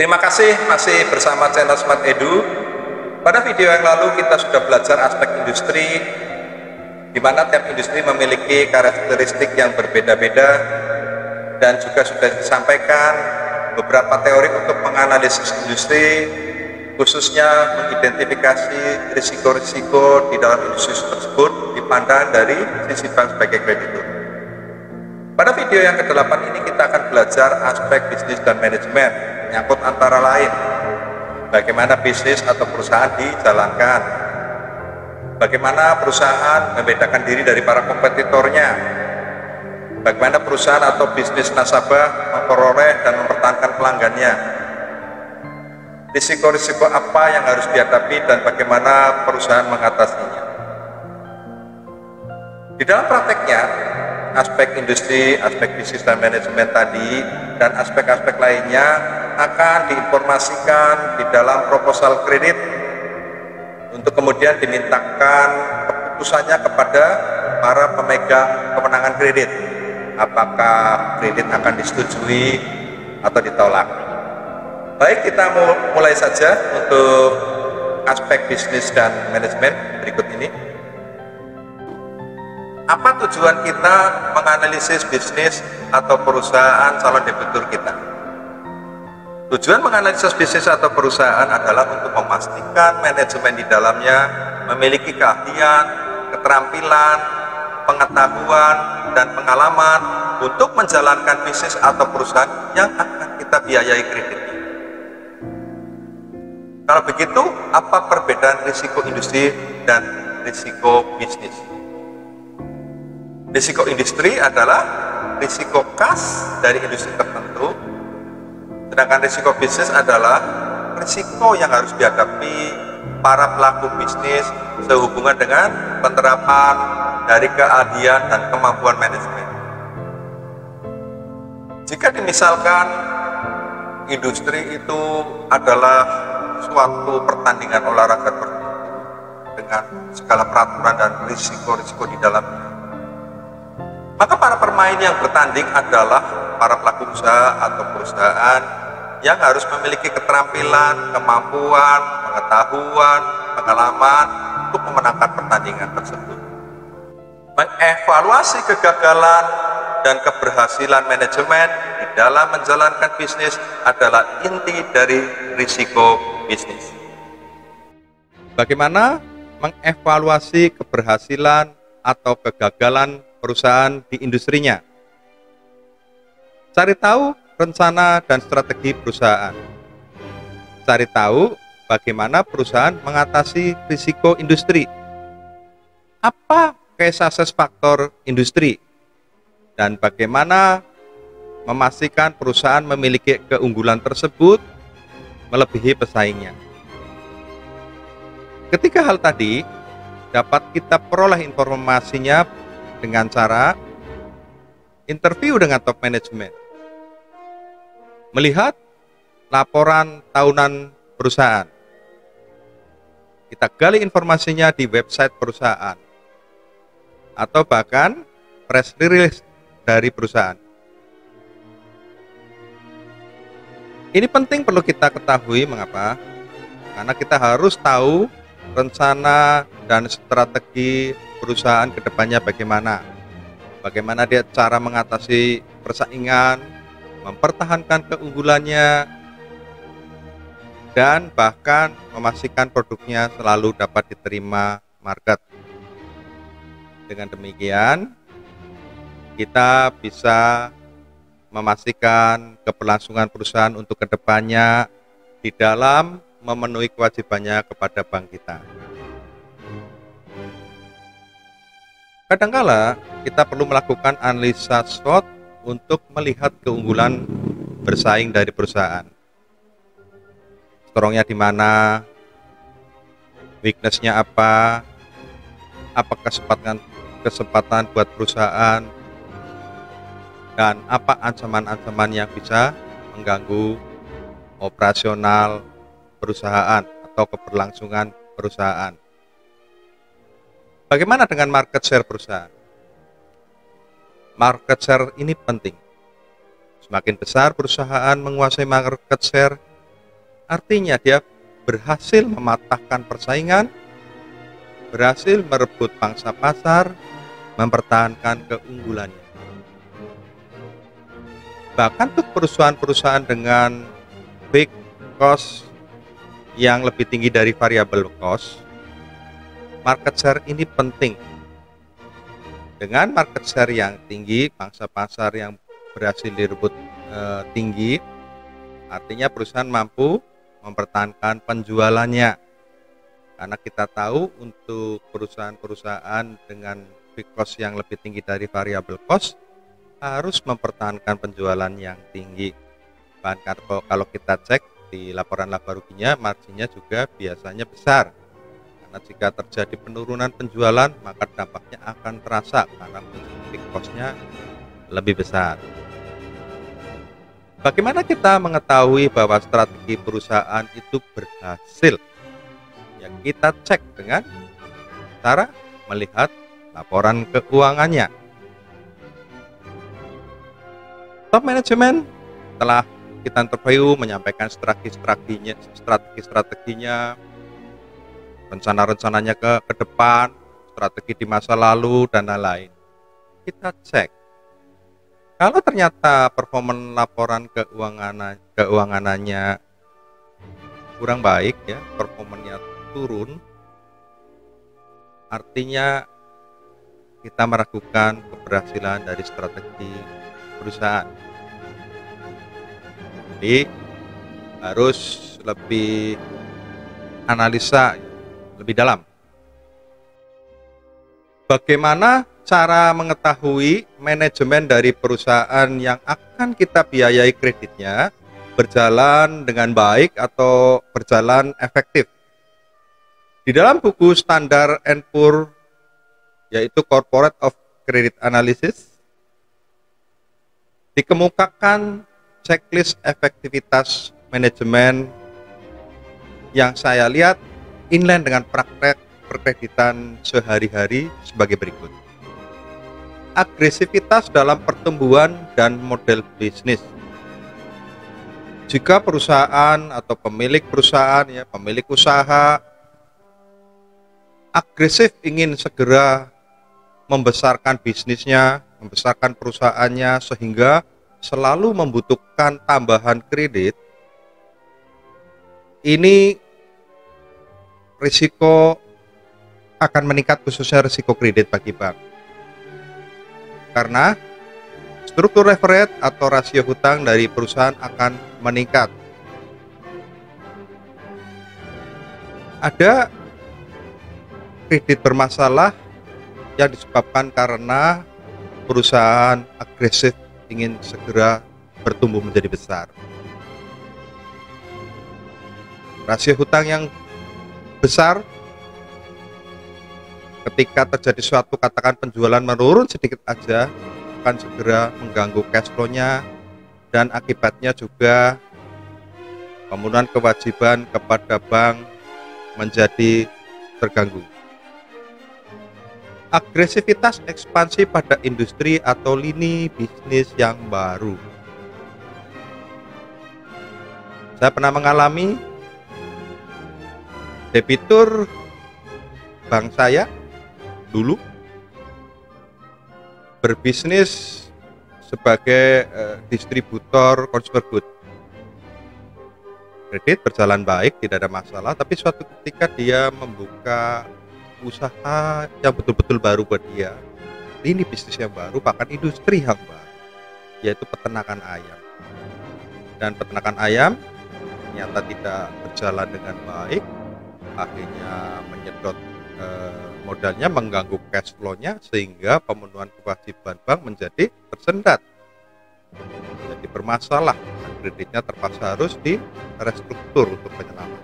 Terima kasih masih bersama channel Smart Edu. Pada video yang lalu kita sudah belajar aspek industri, di mana tiap industri memiliki karakteristik yang berbeda-beda, dan juga sudah disampaikan beberapa teori untuk menganalisis industri, khususnya mengidentifikasi risiko-risiko di dalam industri tersebut dipandang dari sisi bank sebagai kreditur. Pada video yang ke-8 ini kita akan belajar aspek bisnis dan manajemen, menyangkut antara lain bagaimana bisnis atau perusahaan dijalankan, bagaimana perusahaan membedakan diri dari para kompetitornya, bagaimana perusahaan atau bisnis nasabah memperoleh dan mempertahankan pelanggannya, risiko-risiko apa yang harus dihadapi dan bagaimana perusahaan mengatasinya. Di dalam prakteknya, aspek industri, aspek bisnis dan manajemen tadi, dan aspek-aspek lainnya akan diinformasikan di dalam proposal kredit untuk kemudian dimintakan keputusannya kepada para pemegang kewenangan kredit, apakah kredit akan disetujui atau ditolak. Baik, kita mulai saja untuk aspek bisnis dan manajemen berikut ini. Apa tujuan kita menganalisis bisnis atau perusahaan calon debitur kita? Tujuan menganalisis bisnis atau perusahaan adalah untuk memastikan manajemen di dalamnya memiliki keahlian, keterampilan, pengetahuan, dan pengalaman untuk menjalankan bisnis atau perusahaan yang akan kita biayai kreditnya. Kalau begitu, apa perbedaan risiko industri dan risiko bisnis? Risiko industri adalah risiko khas dari industri tertentu, sedangkan risiko bisnis adalah risiko yang harus dihadapi para pelaku bisnis sehubungan dengan penerapan dari keahlian dan kemampuan manajemen. Jika dimisalkan industri itu adalah suatu pertandingan olahraga tertentu dengan segala peraturan dan risiko-risiko di dalamnya, maka para pemain yang bertanding adalah para pelaku usaha atau perusahaan yang harus memiliki keterampilan, kemampuan, pengetahuan, pengalaman untuk memenangkan pertandingan tersebut. Mengevaluasi kegagalan dan keberhasilan manajemen di dalam menjalankan bisnis adalah inti dari risiko bisnis. Bagaimana mengevaluasi keberhasilan atau kegagalan perusahaan di industrinya? Cari tahu rencana dan strategi perusahaan. Cari tahu bagaimana perusahaan mengatasi risiko industri. Apa key success factor industri? Dan bagaimana memastikan perusahaan memiliki keunggulan tersebut melebihi pesaingnya. Ketiga hal tadi dapat kita peroleh informasinya dengan cara interview dengan top management, melihat laporan tahunan perusahaan, kita gali informasinya di website perusahaan, atau bahkan press release dari perusahaan. Ini penting perlu kita ketahui. Mengapa? Karena kita harus tahu rencana dan strategi perusahaan ke depannya bagaimana dia cara mengatasi persaingan, mempertahankan keunggulannya, dan bahkan memastikan produknya selalu dapat diterima market. Dengan demikian, kita bisa memastikan keberlangsungan perusahaan untuk ke depannya di dalam memenuhi kewajibannya kepada bank kita. Kadangkala kita perlu melakukan analisa SWOT untuk melihat keunggulan bersaing dari perusahaan. Strongnya di mana, weaknessnya apa kesempatan buat perusahaan, dan apa ancaman-ancaman yang bisa mengganggu operasional perusahaan atau keberlangsungan perusahaan. Bagaimana dengan market share perusahaan? Market share ini penting. Semakin besar perusahaan menguasai market share, Artinya dia berhasil mematahkan persaingan, berhasil merebut pangsa pasar, mempertahankan keunggulannya. Bahkan untuk perusahaan-perusahaan dengan fixed cost yang lebih tinggi dari variable cost, market share ini penting. Dengan market share yang tinggi, pangsa pasar yang berhasil direbut tinggi, artinya perusahaan mampu mempertahankan penjualannya. Karena kita tahu untuk perusahaan-perusahaan dengan fixed cost yang lebih tinggi dari variable cost harus mempertahankan penjualan yang tinggi. Bahkan kalau kita cek di laporan laba ruginya, marginnya juga biasanya besar. Karena jika terjadi penurunan penjualan, maka dampaknya akan terasa karena fixed cost-nya lebih besar. Bagaimana kita mengetahui bahwa strategi perusahaan itu berhasil? Ya, kita cek dengan cara melihat laporan keuangannya. Top manajemen telah kita interview menyampaikan strategi-strateginya, rencana-rencananya ke depan, strategi di masa lalu, dan lain-lain. Kita cek. Kalau ternyata performa laporan keuangannya kurang baik, ya, performanya turun, artinya kita meragukan keberhasilan dari strategi perusahaan. Jadi harus lebih analisa lebih dalam. Bagaimana cara mengetahui manajemen dari perusahaan yang akan kita biayai kreditnya berjalan dengan baik atau berjalan efektif? Di dalam buku Standard & Poor's, yaitu Corporate of Credit Analysis, dikemukakan checklist efektivitas manajemen yang saya lihat inline dengan praktek perkreditan sehari-hari sebagai berikut. Agresivitas dalam pertumbuhan dan model bisnis. Jika perusahaan atau pemilik perusahaan, ya, pemilik usaha agresif ingin segera membesarkan bisnisnya, membesarkan perusahaannya sehingga selalu membutuhkan tambahan kredit, ini risiko akan meningkat, khususnya risiko kredit bagi bank. Karena struktur leverage atau rasio hutang dari perusahaan akan meningkat. Ada kredit bermasalah yang disebabkan karena perusahaan agresif ingin segera bertumbuh menjadi besar. Rasio hutang yang besar ketika terjadi suatu, katakan penjualan menurun sedikit aja, akan segera mengganggu cash flow-nya, dan akibatnya juga pemenuhan kewajiban kepada bank menjadi terganggu. Agresivitas ekspansi pada industri atau lini bisnis yang baru. Saya pernah mengalami debitur bank saya dulu berbisnis sebagai distributor consumer good. Kredit berjalan baik, tidak ada masalah, tapi suatu ketika dia membuka usaha yang betul-betul baru buat dia, ini bisnis yang baru, bahkan industri yang baru, yaitu peternakan ayam. Dan peternakan ayam ternyata tidak berjalan dengan baik, akhirnya menyedot modalnya, mengganggu cash flow-nya, sehingga pemenuhan kewajiban bank menjadi tersendat, jadi bermasalah. Kreditnya terpaksa harus direstruktur untuk penyelamat.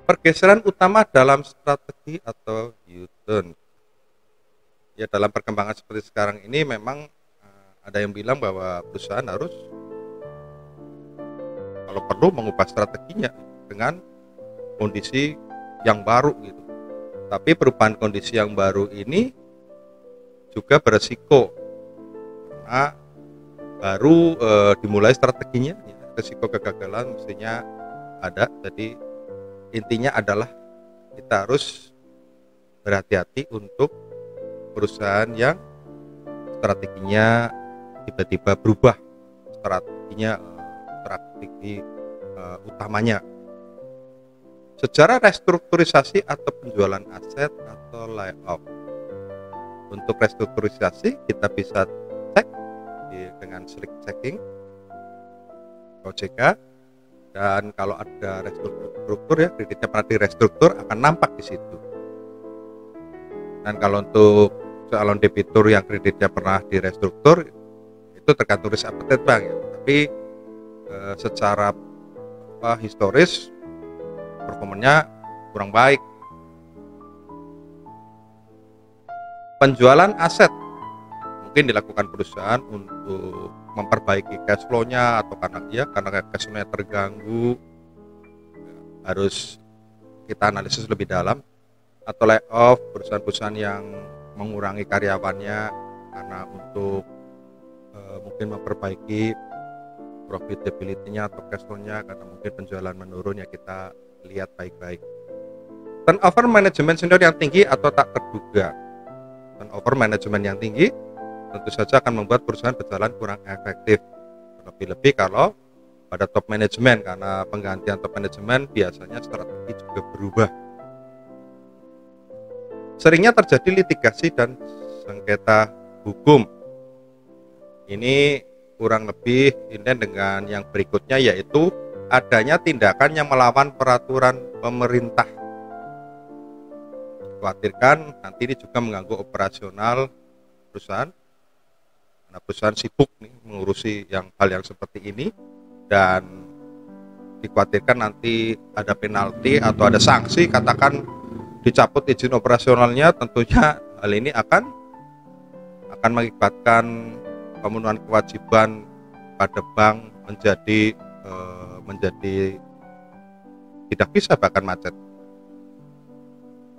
Pergeseran utama dalam strategi atau U-turn. Ya, dalam perkembangan seperti sekarang ini memang ada yang bilang bahwa perusahaan harus kalau perlu mengubah strateginya dengan kondisi yang baru gitu. Tapi perubahan kondisi yang baru ini juga beresiko karena baru dimulai strateginya, ya, risiko kegagalan mestinya ada. Jadi intinya adalah kita harus berhati-hati untuk perusahaan yang strateginya tiba-tiba berubah, strategi utamanya. Secara restrukturisasi atau penjualan aset atau layoff. Untuk restrukturisasi kita bisa cek dengan slick checking OJK, dan kalau ada restruktur ya, kreditnya pernah direstruktur akan nampak di situ. Dan kalau untuk calon debitur yang kreditnya pernah direstruktur itu tergantung risk appetite bank ya. Tapi secara historis performanya kurang baik. Penjualan aset mungkin dilakukan perusahaan untuk memperbaiki cash flow-nya atau karena cash flow-nya terganggu, harus kita analisis lebih dalam. Atau layoff, perusahaan-perusahaan yang mengurangi karyawannya karena untuk mungkin memperbaiki profitability-nya atau cash flow-nya karena mungkin penjualan menurun, ya kita lihat baik-baik. Turnover manajemen senior yang tinggi atau tak terduga. Turnover manajemen yang tinggi tentu saja akan membuat perusahaan berjalan kurang efektif, lebih-lebih kalau pada top manajemen, karena penggantian top manajemen biasanya strategi juga berubah. Seringnya terjadi litigasi dan sengketa hukum. Ini kurang lebih ini dengan yang berikutnya, yaitu adanya tindakan yang melawan peraturan pemerintah. Dikhawatirkan nanti ini juga mengganggu operasional perusahaan, karena perusahaan sibuk nih mengurusi hal yang seperti ini, dan dikhawatirkan nanti ada penalti atau ada sanksi, katakan dicabut izin operasionalnya. Tentunya hal ini akan mengakibatkan pemenuhan kewajiban pada bank menjadi tidak bisa, bahkan macet.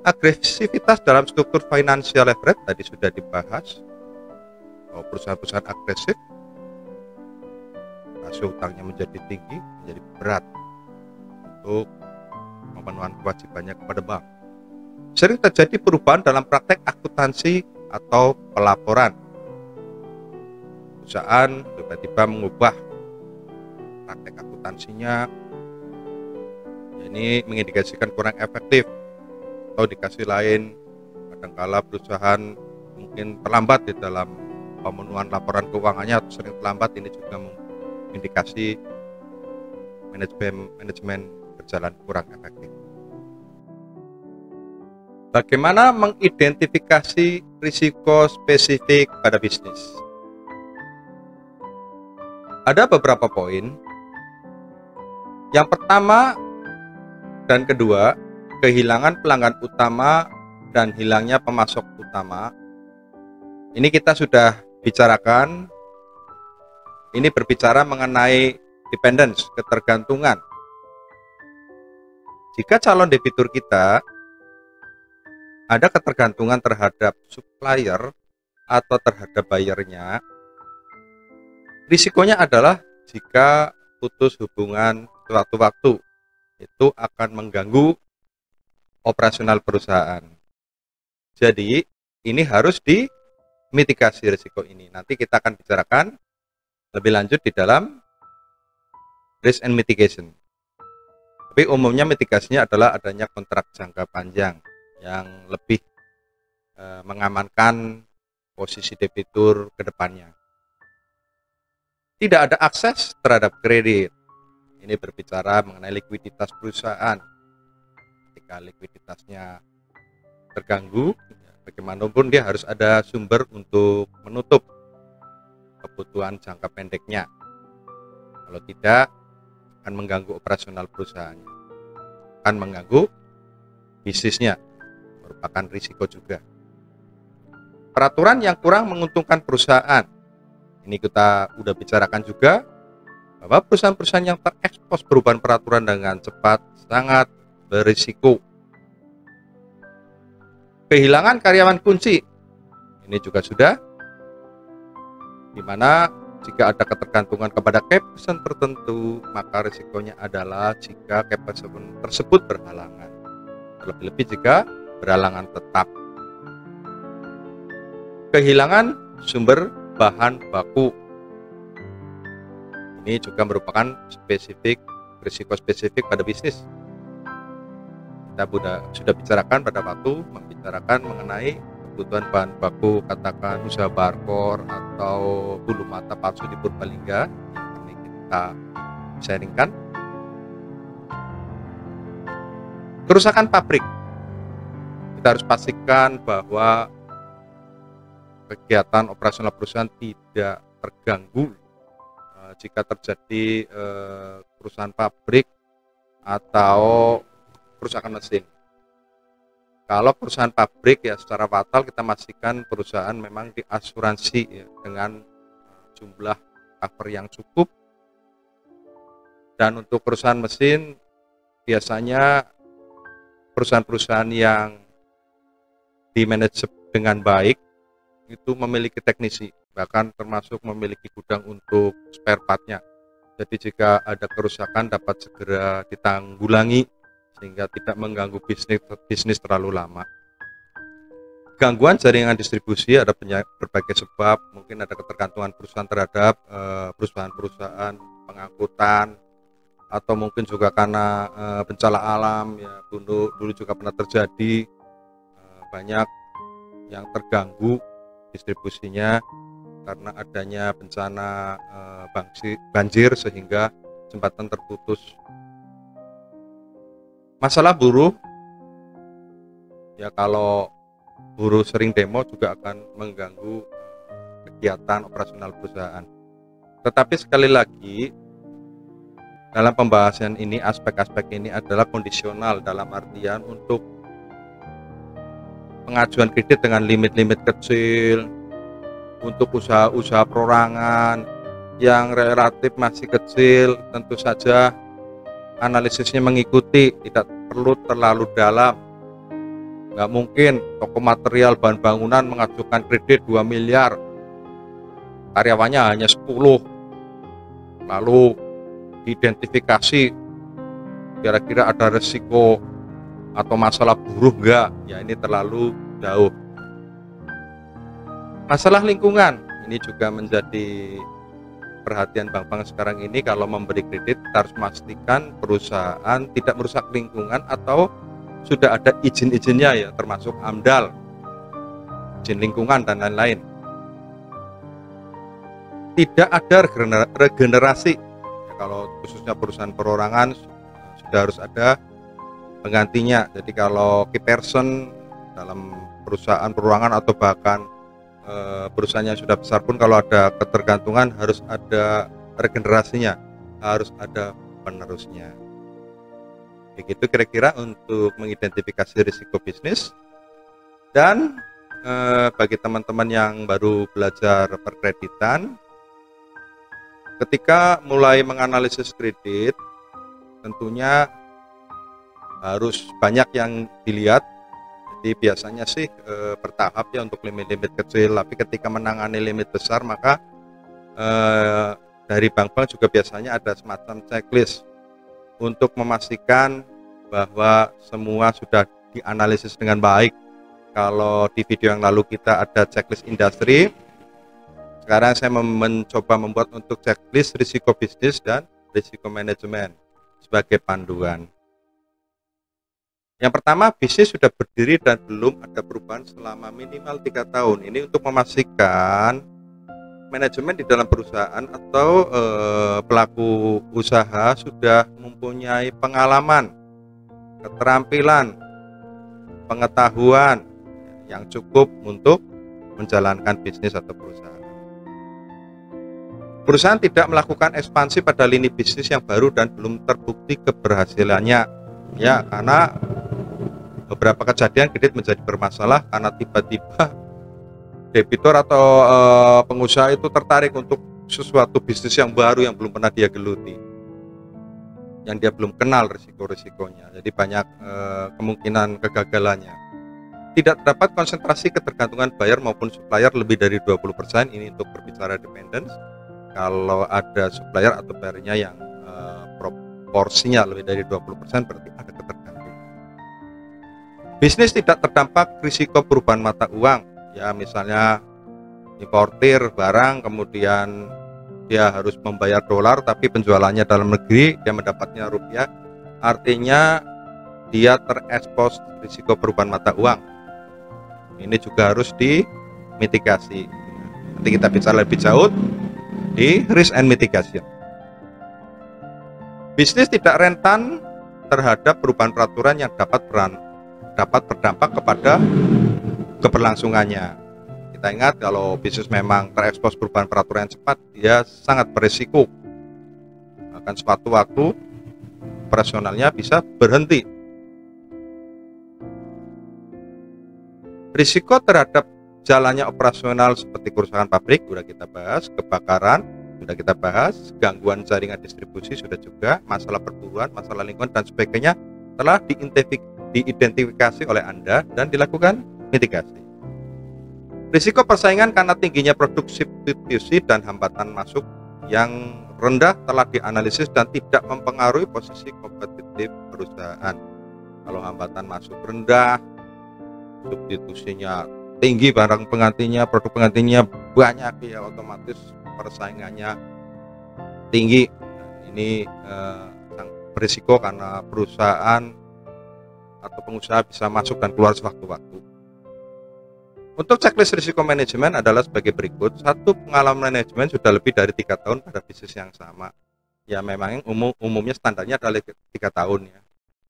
Agresivitas dalam struktur financial leverage tadi sudah dibahas. Perusahaan-perusahaan agresif, rasio utangnya menjadi tinggi, menjadi berat untuk pemenuhan kewajibannya kepada bank. Sering terjadi perubahan dalam praktek akuntansi atau pelaporan. Perusahaan tiba-tiba mengubah praktek akuntansinya, ini mengindikasikan kurang efektif. Atau dikasih lain, kadangkala perusahaan mungkin terlambat di dalam pemenuhan laporan keuangannya atau sering terlambat, ini juga mengindikasi manajemen berjalan kurang efektif. Bagaimana mengidentifikasi risiko spesifik pada bisnis? Ada beberapa poin. Yang pertama dan kedua, kehilangan pelanggan utama dan hilangnya pemasok utama. Ini kita sudah bicarakan. Ini berbicara mengenai dependence, ketergantungan. Jika calon debitur kita ada ketergantungan terhadap supplier atau terhadap bayarnya, risikonya adalah jika putus hubungan suatu waktu, itu akan mengganggu operasional perusahaan. Jadi ini harus dimitigasi risiko ini. Nanti kita akan bicarakan lebih lanjut di dalam risk and mitigation. Tapi umumnya mitigasinya adalah adanya kontrak jangka panjang yang lebih mengamankan posisi debitur ke depannya. Tidak ada akses terhadap kredit. Ini berbicara mengenai likuiditas perusahaan. Ketika likuiditasnya terganggu, bagaimanapun dia harus ada sumber untuk menutup kebutuhan jangka pendeknya. Kalau tidak, akan mengganggu operasional perusahaannya, akan mengganggu bisnisnya, merupakan risiko juga. Peraturan yang kurang menguntungkan perusahaan, ini kita udah bicarakan juga, bahwa perusahaan-perusahaan yang terekspos perubahan peraturan dengan cepat sangat berisiko. Kehilangan karyawan kunci, ini juga sudah, di mana Jika ada ketergantungan kepada key person tertentu, maka risikonya adalah jika key person tersebut berhalangan. Terlebih-lebih jika berhalangan tetap. Kehilangan sumber bahan baku. Ini juga merupakan risiko spesifik pada bisnis. Kita sudah bicarakan pada waktu membicarakan mengenai kebutuhan bahan baku, katakan usaha barkor atau bulu mata palsu di Purbalingga yang ini kita sharingkan. Kerusakan pabrik, kita harus pastikan bahwa kegiatan operasional perusahaan tidak terganggu jika terjadi kerusakan pabrik atau kerusakan mesin. Kalau perusahaan pabrik ya secara fatal kita pastikan perusahaan memang diasuransi ya, dengan jumlah cover yang cukup. Dan untuk perusahaan mesin biasanya perusahaan-perusahaan yang dimanage dengan baik itu memiliki teknisi, bahkan termasuk memiliki gudang untuk spare partnya. Jadi jika ada kerusakan dapat segera ditanggulangi sehingga tidak mengganggu bisnis terlalu lama. Gangguan jaringan distribusi ada berbagai sebab, mungkin ada ketergantungan perusahaan terhadap perusahaan-perusahaan pengangkutan, atau mungkin juga karena bencana alam ya, dulu juga pernah terjadi, banyak yang terganggu distribusinya karena adanya bencana banjir sehingga jembatan terputus. Masalah buruh, ya kalau buruh sering demo juga akan mengganggu kegiatan operasional perusahaan. Tetapi sekali lagi, dalam pembahasan ini, aspek-aspek ini adalah kondisional dalam artian untuk pengajuan kredit dengan limit-limit kecil, untuk usaha-usaha perorangan yang relatif masih kecil, tentu saja analisisnya mengikuti, tidak perlu terlalu dalam. Nggak mungkin toko material bahan bangunan mengajukan kredit 2 miliar, karyawannya hanya 10, lalu diidentifikasi kira-kira ada resiko atau masalah buruh enggak, ya ini terlalu jauh. Masalah lingkungan, ini juga menjadi perhatian bank-bank sekarang ini. Kalau memberi kredit kita harus memastikan perusahaan tidak merusak lingkungan atau sudah ada izin-izinnya ya, termasuk AMDAL, izin lingkungan dan lain-lain. Tidak ada regenerasi ya, kalau khususnya perusahaan perorangan sudah harus ada penggantinya. Jadi kalau key person dalam perusahaan perorangan atau bahkan perusahaan yang sudah besar pun kalau ada ketergantungan harus ada regenerasinya, harus ada penerusnya. Begitu kira-kira untuk mengidentifikasi risiko bisnis. Dan bagi teman-teman yang baru belajar perkreditan, ketika mulai menganalisis kredit tentunya harus banyak yang dilihat. Jadi biasanya sih bertahap ya untuk limit-limit kecil, tapi ketika menangani limit besar maka dari bank-bank juga biasanya ada semacam checklist untuk memastikan bahwa semua sudah dianalisis dengan baik. Kalau di video yang lalu kita ada checklist industri, sekarang saya mencoba membuat untuk checklist risiko bisnis dan risiko manajemen sebagai panduan. Yang pertama, bisnis sudah berdiri dan belum ada perubahan selama minimal 3 tahun. Ini untuk memastikan manajemen di dalam perusahaan atau pelaku usaha sudah mempunyai pengalaman, keterampilan, pengetahuan yang cukup untuk menjalankan bisnis atau perusahaan. Perusahaan tidak melakukan ekspansi pada lini bisnis yang baru dan belum terbukti keberhasilannya. Ya, karena beberapa kejadian kredit menjadi bermasalah karena tiba-tiba debitur atau pengusaha itu tertarik untuk sesuatu bisnis yang baru yang belum pernah dia geluti, yang dia belum kenal risiko-risikonya. Jadi banyak kemungkinan kegagalannya. Tidak terdapat konsentrasi ketergantungan buyer maupun supplier lebih dari 20%, ini untuk berbicara dependence. Kalau ada supplier atau bayarnya yang proporsinya lebih dari 20%, berarti ada ketergantungan. Bisnis tidak terdampak risiko perubahan mata uang. Ya, misalnya importir barang, kemudian dia harus membayar dolar, tapi penjualannya dalam negeri, dia mendapatnya rupiah. Artinya dia terekspos risiko perubahan mata uang. Ini juga harus dimitigasi. Nanti kita bicara lebih jauh di risk and mitigation. Bisnis tidak rentan terhadap perubahan peraturan yang dapat berdampak kepada keberlangsungannya. Kita ingat kalau bisnis memang terekspos perubahan peraturan yang cepat, dia sangat berisiko. Akan suatu waktu operasionalnya bisa berhenti. Risiko terhadap jalannya operasional seperti kerusakan pabrik sudah kita bahas, kebakaran sudah kita bahas, gangguan jaringan distribusi sudah juga, masalah perburuan, masalah lingkungan dan sebagainya telah diidentifikasi oleh Anda dan dilakukan mitigasi. Risiko persaingan karena tingginya produk substitusi dan hambatan masuk yang rendah telah dianalisis dan tidak mempengaruhi posisi kompetitif perusahaan. Kalau hambatan masuk rendah, substitusinya tinggi, barang penggantinya, produk penggantinya banyak, ya otomatis persaingannya tinggi. Ini berisiko karena perusahaan atau pengusaha bisa masuk dan keluar sewaktu-waktu. Untuk checklist risiko manajemen adalah sebagai berikut. 1. Pengalaman manajemen sudah lebih dari 3 tahun pada bisnis yang sama. Ya memang umumnya standarnya adalah 3 tahun ya.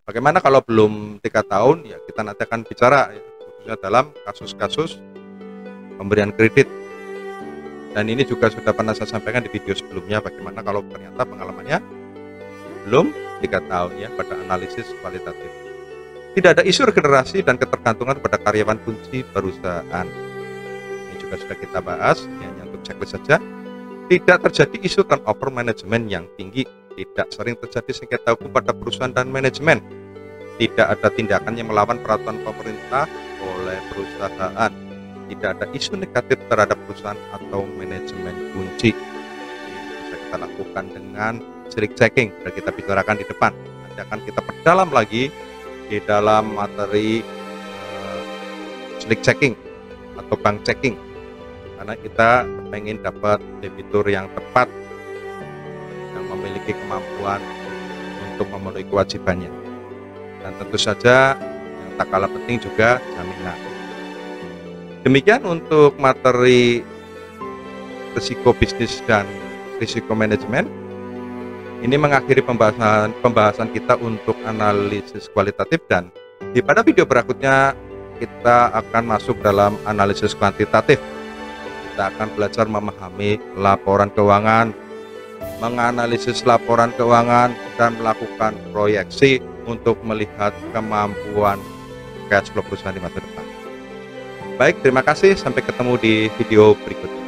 Bagaimana kalau belum 3 tahun? Ya kita nanti akan bicara ya, khususnya dalam kasus-kasus pemberian kredit. Dan ini juga sudah pernah saya sampaikan di video sebelumnya, bagaimana kalau ternyata pengalamannya belum 3 tahun ya pada analisis kualitatif. Tidak ada isu regenerasi dan ketergantungan pada karyawan kunci perusahaan. Ini juga sudah kita bahas, ya, hanya untuk checklist saja. Tidak terjadi isu turnover manajemen yang tinggi. Tidak sering terjadi sengketa hukum pada perusahaan dan manajemen. Tidak ada tindakan yang melawan peraturan pemerintah oleh perusahaan. Tidak ada isu negatif terhadap perusahaan atau manajemen kunci. Ini bisa kita lakukan dengan slick checking, dan kita bicarakan di depan. Nanti akan kita perdalam lagi di dalam materi slick checking atau bank checking, karena kita pengen dapat debitur yang tepat, yang memiliki kemampuan untuk memenuhi kewajibannya, dan tentu saja yang tak kalah penting juga jaminan. Demikian untuk materi risiko bisnis dan risiko manajemen. Ini mengakhiri pembahasan kita untuk analisis kualitatif, dan pada video berikutnya kita akan masuk dalam analisis kuantitatif. Kita akan belajar memahami laporan keuangan, menganalisis laporan keuangan, dan melakukan proyeksi untuk melihat kemampuan cash flow perusahaan di masa depan. Baik, terima kasih. Sampai ketemu di video berikutnya.